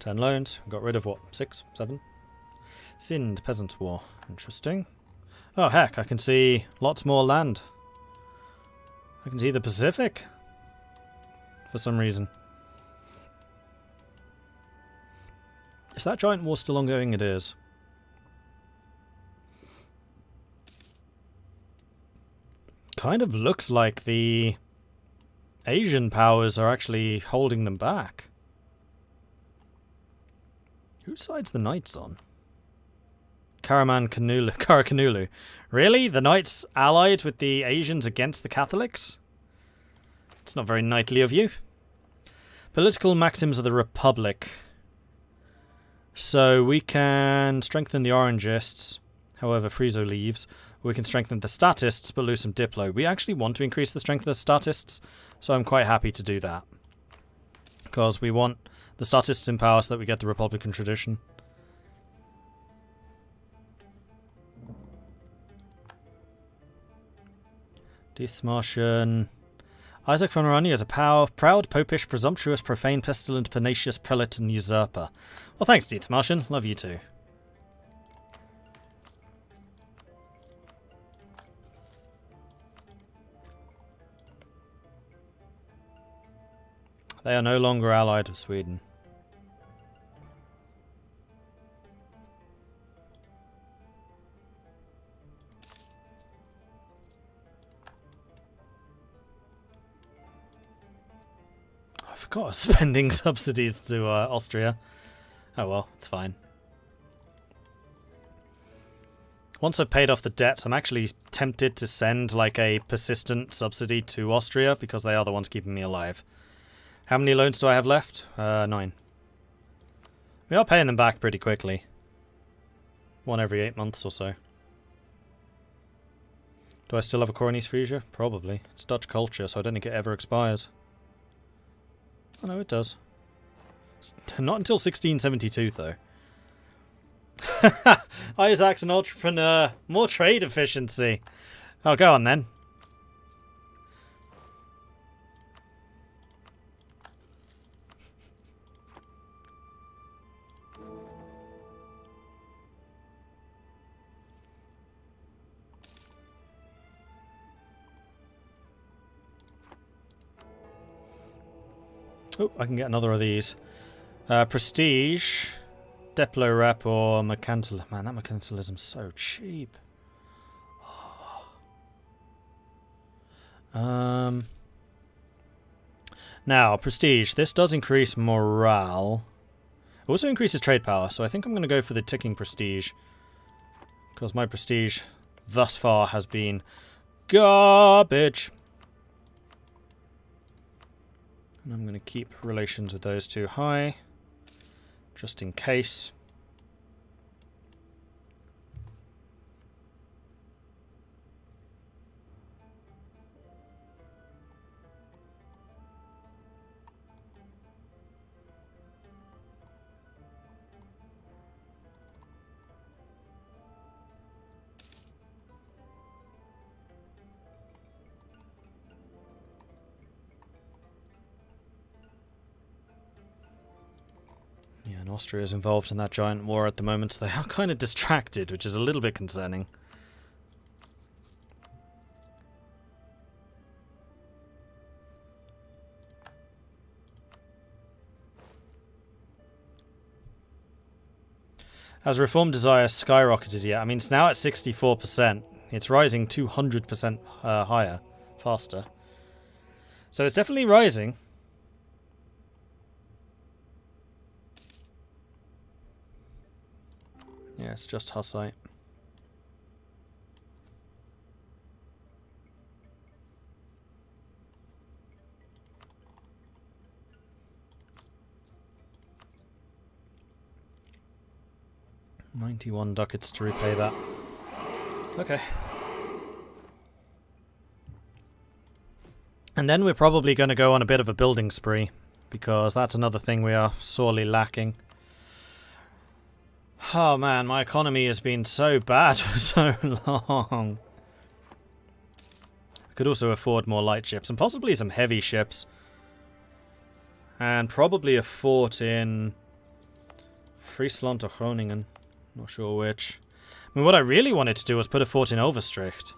10 loans. Got rid of what? 6? 7? Sind Peasants' War. Interesting. Oh heck, I can see lots more land. I can see the Pacific. For some reason. Is that giant war still ongoing? It is. Kind of looks like the Asian powers are actually holding them back. Whose side's the Knights on? Karakanulu. Really? The Knights allied with the Asians against the Catholics? It's not very knightly of you. Political maxims of the Republic. So we can strengthen the Orangists. However, Friezo leaves. We can strengthen the Statists, but lose some Diplo. We actually want to increase the strength of the Statists, so I'm quite happy to do that. Because we want the Statists in power so that we get the Republican tradition. Martian. Isaac von Arani is a proud, popish, presumptuous, profane, pestilent, pernicious prelate and usurper. Well, thanks, Martian. Love you too. They are no longer allied with Sweden. I forgot spending subsidies to Austria. Oh well, it's fine. Once I've paid off the debts, I'm actually tempted to send like a persistent subsidy to Austria because they are the ones keeping me alive. How many loans do I have left? 9. We are paying them back pretty quickly. 1 every 8 months or so. Do I still have a core in East Frisia? Probably. It's Dutch culture, so I don't think it ever expires. Oh no, it does. Not until 1672, though. Isaac's an entrepreneur. More trade efficiency. Oh, go on then. Oh, I can get another of these. Prestige, Diplo Rep, or Mercantil. Man, that Mercantilism's so cheap. Oh. Now, Prestige. This does increase morale. It also increases trade power, so I think I'm going to go for the ticking Prestige. Because my Prestige thus far has been garbage. And I'm going to keep relations with those two high, just in case. Yeah, and Austria is involved in that giant war at the moment, so they are kind of distracted, which is a little bit concerning. As reform desire skyrocketed, yeah, I mean, it's now at 64%. It's rising 200% higher, faster. So it's definitely rising. Yeah, it's just Hussite. $91 ducats to repay that. Okay. And then we're probably going to go on a bit of a building spree, because that's another thing we are sorely lacking. Oh man, my economy has been so bad for so long. I could also afford more light ships, and possibly some heavy ships. And probably a fort in Friesland or Groningen. Not sure which. I mean, what I really wanted to do was put a fort in Overstricht.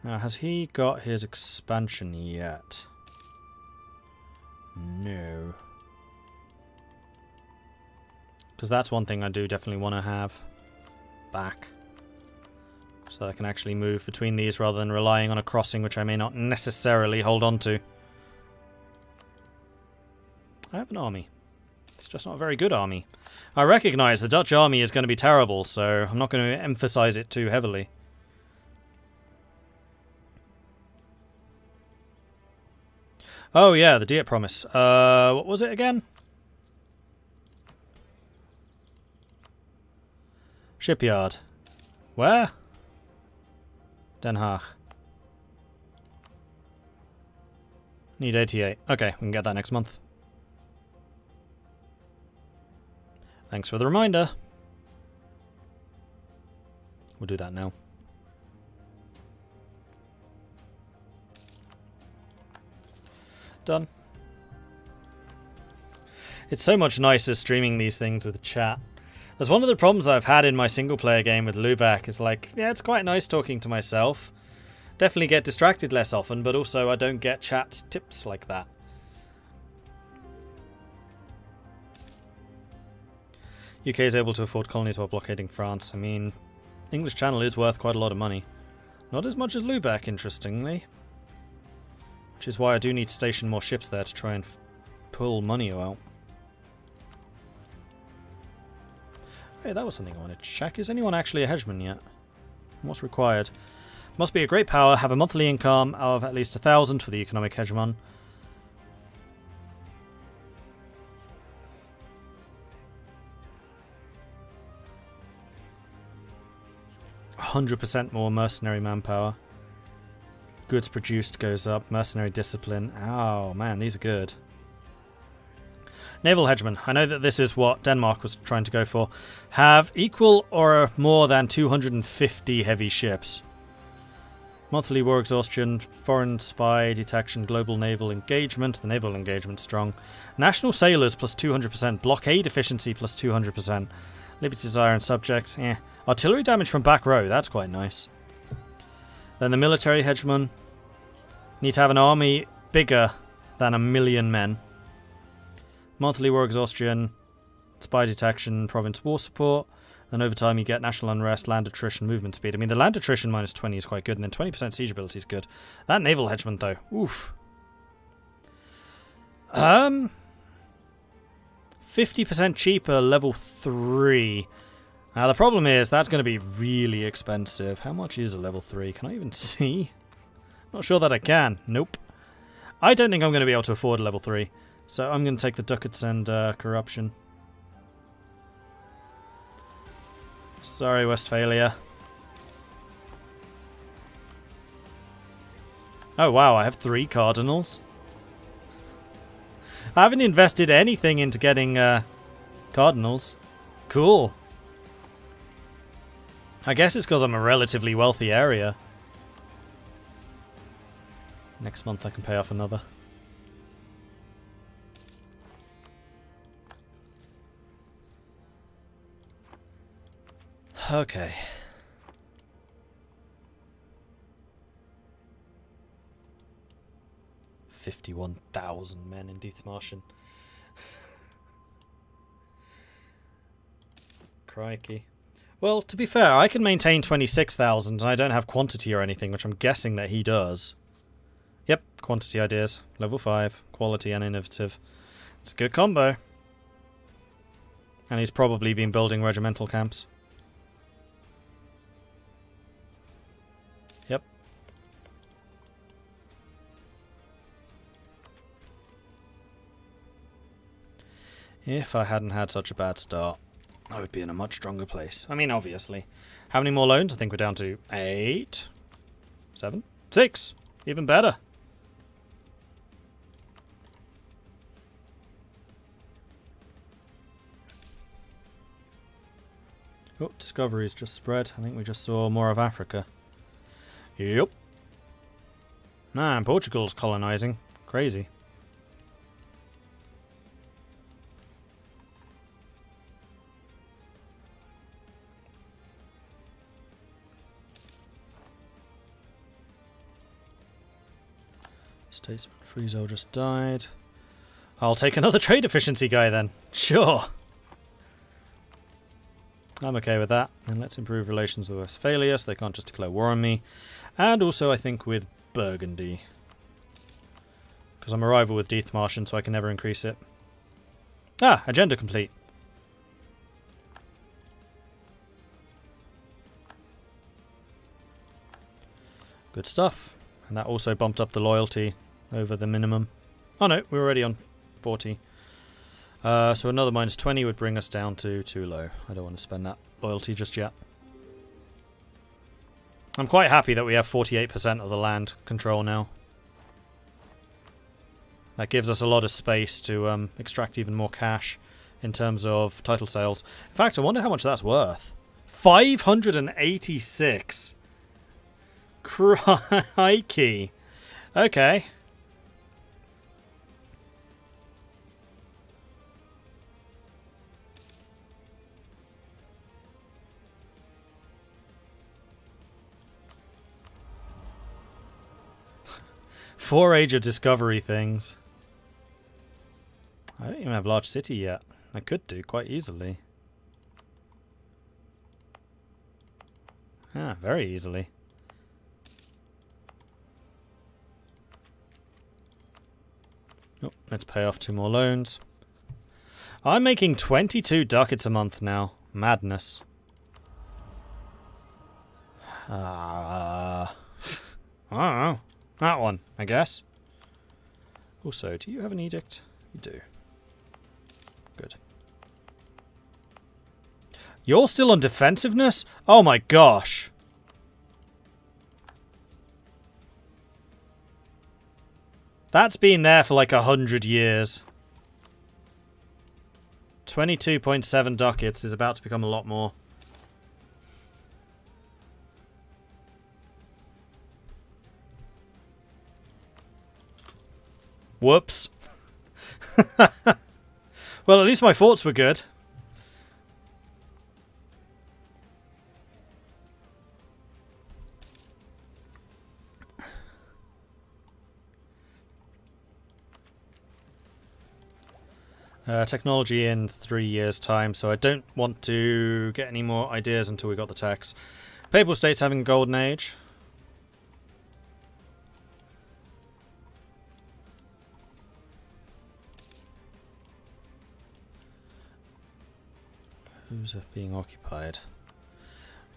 Now, has he got his expansion yet? No. Because that's one thing I do definitely want to have back. So that I can actually move between these rather than relying on a crossing which I may not necessarily hold on to. I have an army. It's just not a very good army. I recognise the Dutch army is going to be terrible, so I'm not going to emphasise it too heavily. Oh yeah, the Diet Promise. What was it again? Shipyard. Where? Den Haag. Need 88. Okay, we can get that next month. Thanks for the reminder. We'll do that now. Done. It's so much nicer streaming these things with chat. That's one of the problems I've had in my single player game with Lubeck. It's like, yeah, it's quite nice talking to myself. Definitely get distracted less often, but also I don't get chat tips like that. UK is able to afford colonies while blockading France. I mean, English Channel is worth quite a lot of money. Not as much as Lubeck, interestingly. Which is why I do need to station more ships there to try and pull money out. Hey, that was something I wanted to check. Is anyone actually a hegemon yet? What's required? Must be a great power, have a monthly income of at least 1,000 for the economic hegemon. %100% more mercenary manpower. Goods produced goes up. Mercenary discipline. Oh man, these are good. Naval hegemon. I know that this is what Denmark was trying to go for. Have equal or more than 250 heavy ships. Monthly war exhaustion, foreign spy detection, global naval engagement. The naval engagement strong. National sailors plus 200%. Blockade efficiency plus 200%. Liberty desire and subjects. Artillery damage from back row. That's quite nice. Then the military hegemon. Need to have an army bigger than 1 million men. Monthly war exhaustion, spy detection, province war support. Then over time you get national unrest, land attrition, movement speed. I mean, the land attrition minus 20 is quite good, and then 20% siege ability is good. That naval hegemon, though, oof. 50% cheaper, level 3. Now, the problem is that's going to be really expensive. How much is a level 3? Can I even see? Not sure that I can. Nope. I don't think I'm going to be able to afford a level 3. So I'm going to take the ducats and corruption. Sorry, Westphalia. Oh, wow. I have 3 cardinals. I haven't invested anything into getting cardinals. Cool. I guess it's because I'm a relatively wealthy area. Next month I can pay off another. Okay. 51,000 men in Dithmarschen. Crikey. Well, to be fair, I can maintain 26,000 and I don't have quantity or anything, which I'm guessing that he does. Yep, quantity ideas. Level 5. Quality and innovative. It's a good combo. And he's probably been building regimental camps. Yep. If I hadn't had such a bad start, I would be in a much stronger place. I mean, obviously. How many more loans? I think we're down to 8, 7, 6. Even better. Oh, discoveries just spread. I think we just saw more of Africa. Yep. Man, Portugal's colonizing. Crazy. Statesman Friezo just died. I'll take another trade efficiency guy then. Sure. I'm okay with that. And let's improve relations with Westphalia so they can't just declare war on me. And also, I think, with Burgundy. Because I'm a rival with Dithmarschen, so I can never increase it. Ah, agenda complete. Good stuff. And that also bumped up the loyalty over the minimum. Oh no, we're already on 40. So another minus 20 would bring us down to too low. I don't want to spend that loyalty just yet. I'm quite happy that we have 48% of the land control now. That gives us a lot of space to extract even more cash in terms of title sales. In fact, I wonder how much that's worth. 586. Crikey. Okay. Four Age of Discovery things. I don't even have large city yet. I could do quite easily. Ah, very easily. Oh, let's pay off 2 more loans. I'm making 22 ducats a month now. Madness. I don't know. That one, I guess. Also, do you have an edict? You do. Good. You're still on defensiveness? Oh my gosh. That's been there for like 100 years. 22.7 ducats is about to become a lot more. Whoops. Well, at least my forts were good. Technology in 3 years' time, so I don't want to get any more ideas until we got the tax. Papal states having a golden age. Who's being occupied?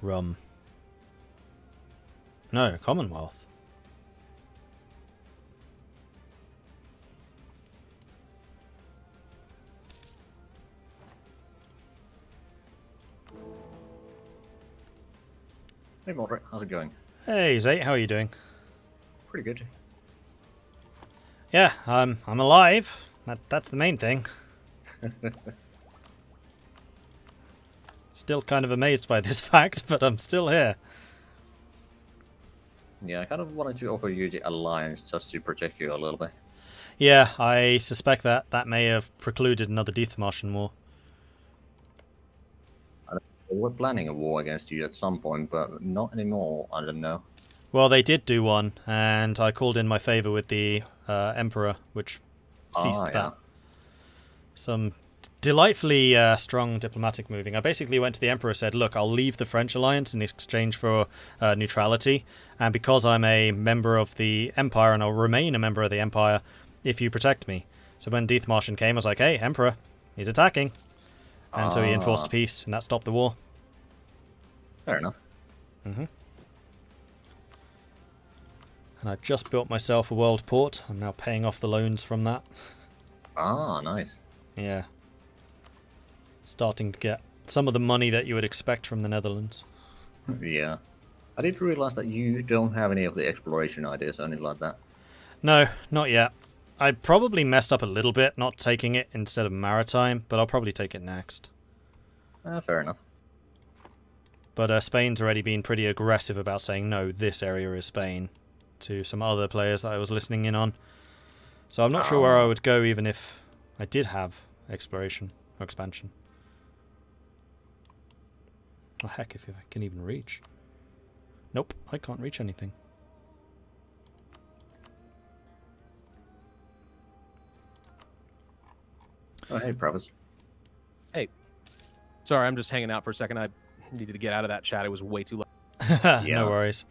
Rum. No, Commonwealth. Hey Mordred, how's it going? Hey Zate, how are you doing? Pretty good. Yeah, I'm alive. That's the main thing. Still kind of amazed by this fact, but I'm still here. Yeah, I kind of wanted to offer you the alliance just to protect you a little bit. Yeah, I suspect that may have precluded another Dithmarschen war. They were planning a war against you at some point, but not anymore, I don't know. Well, they did do one, and I called in my favour with the Emperor, which ceased that. Yeah. Some delightfully strong diplomatic moving. I basically went to the Emperor and said, look, I'll leave the French alliance in exchange for neutrality, and because I'm a member of the Empire, and I'll remain a member of the Empire if you protect me. So when Dithmarschen came, I was like, hey, Emperor, he's attacking. And so he enforced peace, and that stopped the war. Fair enough. Mm-hmm. And I just built myself a world port. I'm now paying off the loans from that. Ah, nice. Yeah. Starting to get some of the money that you would expect from the Netherlands. Yeah. I did realize that you don't have any of the exploration ideas or anything like that. No, not yet. I probably messed up a little bit not taking it instead of maritime, but I'll probably take it next. Fair enough. But Spain's already been pretty aggressive about saying, no, this area is Spain, to some other players that I was listening in on. So I'm not sure where I would go even if I did have exploration or expansion. Oh, heck, if I can even reach. Nope, I can't reach anything. Oh, hey, Travis. Hey. Sorry, I'm just hanging out for a second. I needed to get out of that chat. It was way too loud. No worries.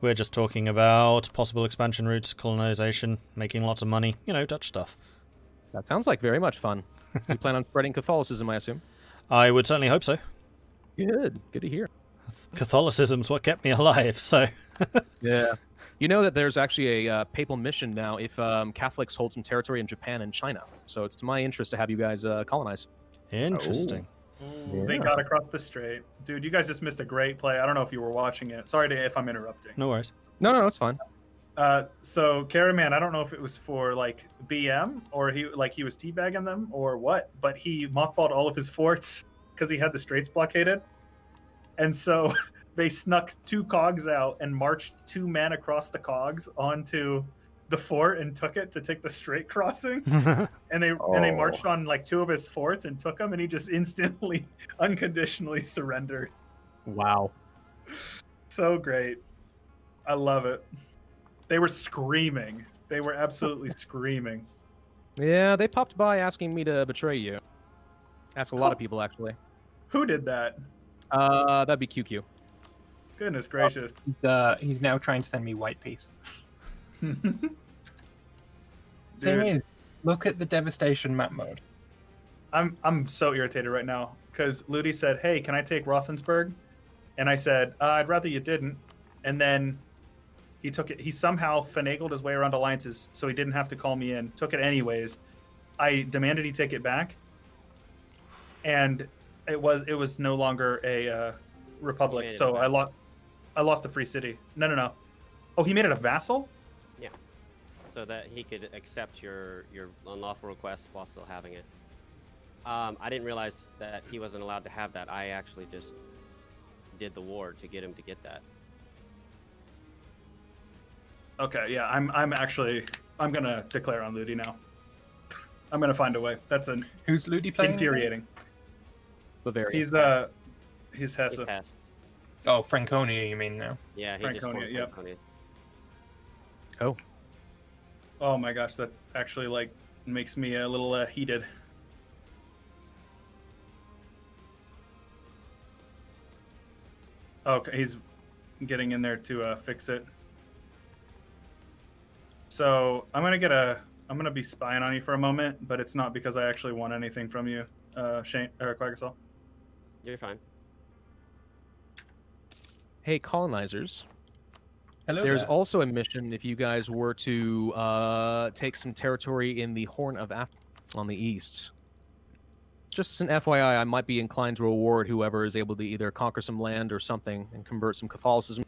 We're just talking about possible expansion routes, colonization, making lots of money, Dutch stuff. That sounds like very much fun. You plan on spreading Catholicism, I assume? I would certainly hope so. Good. Good to hear. Catholicism's what kept me alive, so... Yeah. You know that there's actually a papal mission now if Catholics hold some territory in Japan and China. So it's to my interest to have you guys colonize. Interesting. Ooh, They got across the strait. Dude, you guys just missed a great play. I don't know if you were watching it. Sorry if I'm interrupting. No worries. No, it's fine. So Caraman, I don't know if it was for like BM or he was teabagging them or what, but he mothballed all of his forts because he had the straits blockaded. And so they snuck 2 cogs out and marched 2 men across the cogs onto the fort and took it to take the strait crossing. and they marched on like 2 of his forts and took them, and he just instantly, unconditionally surrendered. Wow. So great. I love it. They were screaming. They were absolutely screaming. Yeah, they popped by asking me to betray you. Ask a lot of people, actually. Who did that? That'd be QQ. Goodness gracious. He's now trying to send me white piece. Dude, Thing is, look at the devastation map mode. I'm so irritated right now because Ludi said, "Hey, can I take Rothensburg?" And I said, "I'd rather you didn't." And then he took it. He somehow finagled his way around alliances, so he didn't have to call me in. Took it anyways. I demanded he take it back, and it was no longer a republic. So I lost the free city. No. Oh, he made it a vassal? Yeah. So that he could accept your unlawful request while still having it. I didn't realize that he wasn't allowed to have that. I actually just did the war to get him to get that. Okay, yeah, I'm gonna declare on Ludi now. I'm gonna find a way. That's Who's Ludi playing? infuriating. Bavaria. He's Hesse. He passed. Oh, Franconia, you mean now? Yeah, he Franconia, just won yep. Franconia. Oh. Oh my gosh, that actually like makes me a little heated. Okay, he's getting in there to fix it. So I'm gonna be spying on you for a moment, but it's not because I actually want anything from you, Shane or Quackasol. You're fine. Hey, colonizers. Hello There's there. also a mission if you guys were to take some territory in the Horn of Africa on the east. Just as an FYI, I might be inclined to reward whoever is able to either conquer some land or something and convert some Catholicism.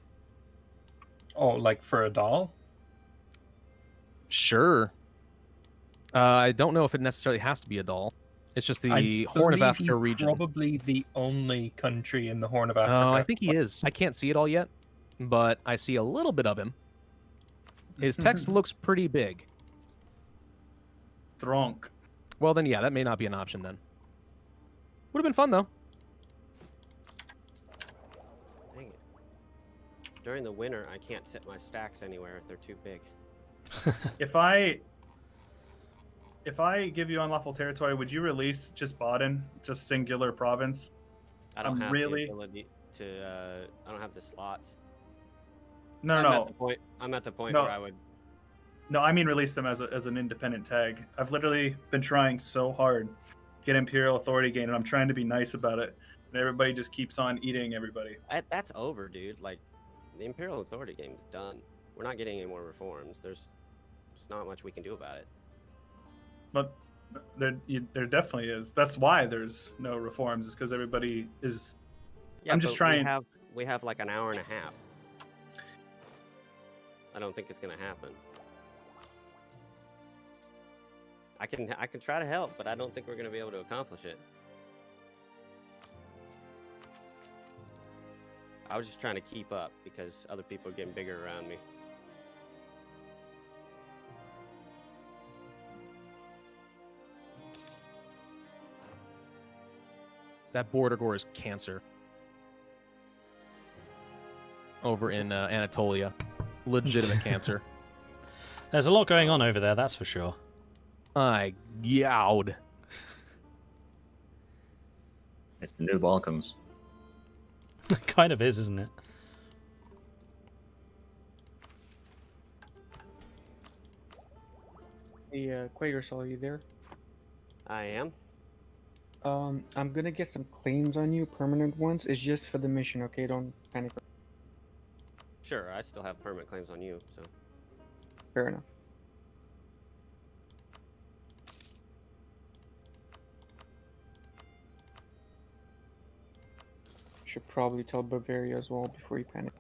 Oh, like for a doll? Sure. I don't know if it necessarily has to be a doll. It's just the Horn of Africa he's region. Probably the only country in the Horn of Africa. Oh, I think he is. I can't see it all yet, but I see a little bit of him. His text looks pretty big. Stronk. Well, then, yeah, that may not be an option then. Would have been fun, though. Dang it. During the winter, I can't set my stacks anywhere. They're too big. If I give you unlawful territory, would you release just Baden, just singular province? I don't I'm have really- the ability to. I don't have the slots. No, I'm at the point No. where I would. No, I mean release them as an independent tag. I've literally been trying so hard to get Imperial authority gain, and I'm trying to be nice about it. And everybody just keeps on eating everybody. That's over, dude. Like, the Imperial Authority game is done. We're not getting any more reforms. There's not much we can do about it. But there definitely is. That's why there's no reforms, is because everybody is... Yeah, I'm just but trying... We have like an hour and a half. I don't think it's gonna happen. I can try to help, but I don't think we're gonna be able to accomplish it. I was just trying to keep up because other people are getting bigger around me. That border gore is cancer. Over in Anatolia. Legitimate cancer. There's a lot going on over there, that's for sure. I yowed. It's the new Balkans. Kind of is, isn't it? Hey, Quakersol, are you there? I am. I'm gonna get some claims on you, permanent ones. It's just for the mission, okay? Don't panic. Sure, I still have permanent claims on you, so. Fair enough. Should probably tell Bavaria as well before you panic.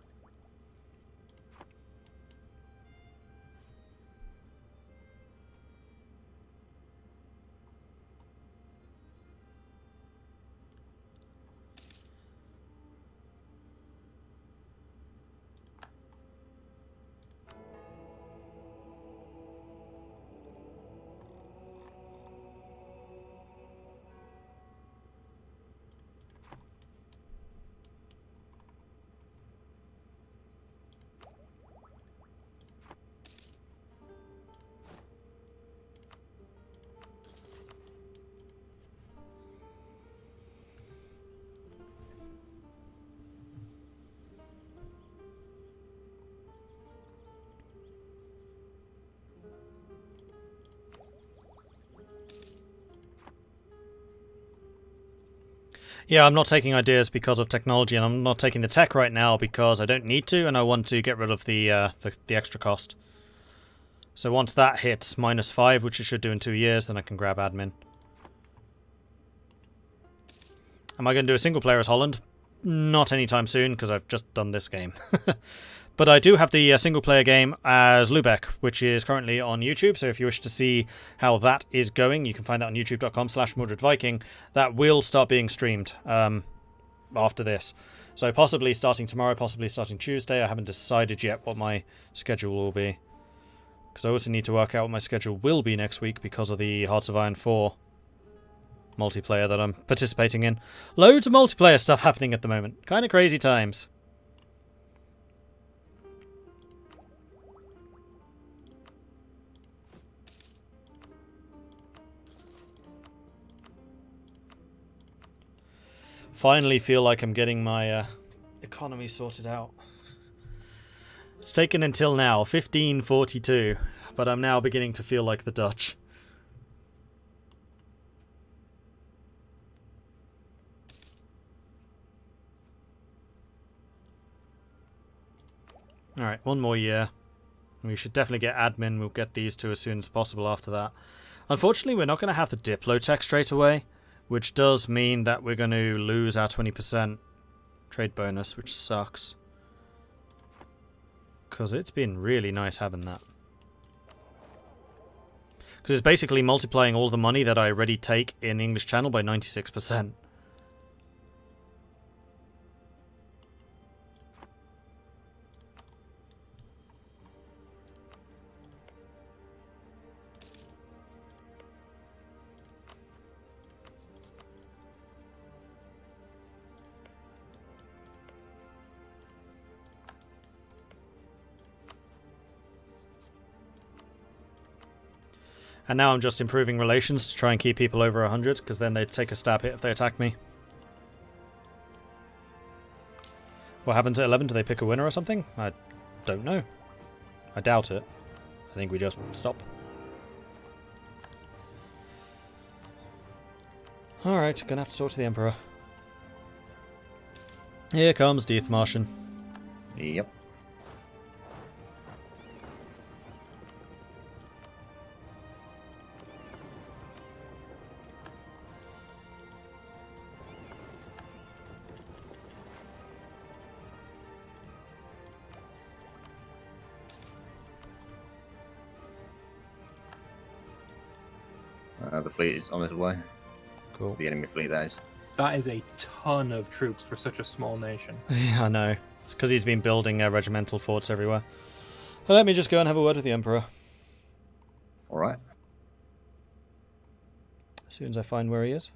Yeah, I'm not taking ideas because of technology, and I'm not taking the tech right now because I don't need to, and I want to get rid of the extra cost. So once that hits -5, which it should do in 2 years, then I can grab admin. Am I going to do a single player as Holland? Not anytime soon, because I've just done this game. But I do have the single player game as Lubeck, which is currently on YouTube. So if you wish to see how that is going, you can find that on youtube.com/MordredViking. That will start being streamed after this. So possibly starting tomorrow, possibly starting Tuesday. I haven't decided yet what my schedule will be. Because I also need to work out what my schedule will be next week because of the Hearts of Iron 4 multiplayer that I'm participating in. Loads of multiplayer stuff happening at the moment. Kind of crazy times. Finally feel like I'm getting my economy sorted out. It's taken until now, 1542, but I'm now beginning to feel like the Dutch. Alright, one more year. We should definitely get admin. We'll get these two as soon as possible after that. Unfortunately, we're not going to have the Diplotech straight away, which does mean that we're going to lose our 20% trade bonus, which sucks. Because it's been really nice having that. Because it's basically multiplying all the money that I already take in the English Channel by 96%. And now I'm just improving relations to try and keep people over 100, because then they'd take a stab hit if they attack me. What happens at 11? Do they pick a winner or something? I don't know. I doubt it. I think we just stop. Alright, gonna have to talk to the Emperor. Here comes Death Martian. Yep. The fleet is on its way. Cool. The enemy fleet, that is. That is a ton of troops for such a small nation. Yeah, I know. It's because he's been building regimental forts everywhere. Well, let me just go and have a word with the Emperor. Alright. As soon as I find where he is.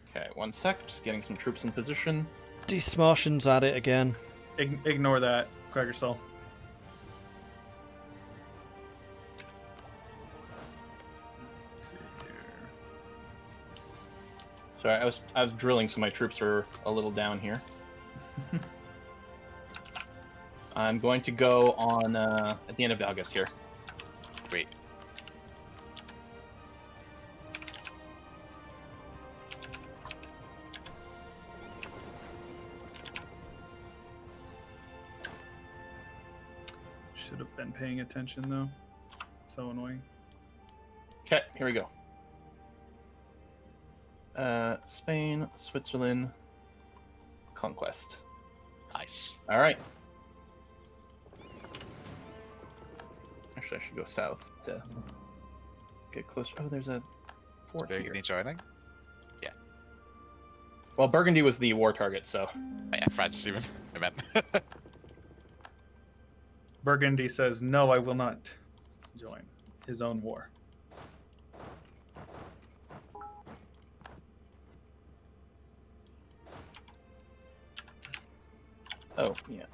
Okay, 1 sec. Just getting some troops in position. Death Martian's at it again. Ignore that, Craigersol. Sorry, I was drilling, so my troops are a little down here. I'm going to go on at the end of August here. Wait. Should have been paying attention though. So annoying. Okay, here we go. Spain, Switzerland, conquest. Nice. All right. Actually, I should go south to get closer. Oh, there's a fort here. Burgundy joining? Yeah. Well, Burgundy was the war target, so. Oh, yeah, France even. I meant. Burgundy says, no, I will not join his own war. Oh, yeah.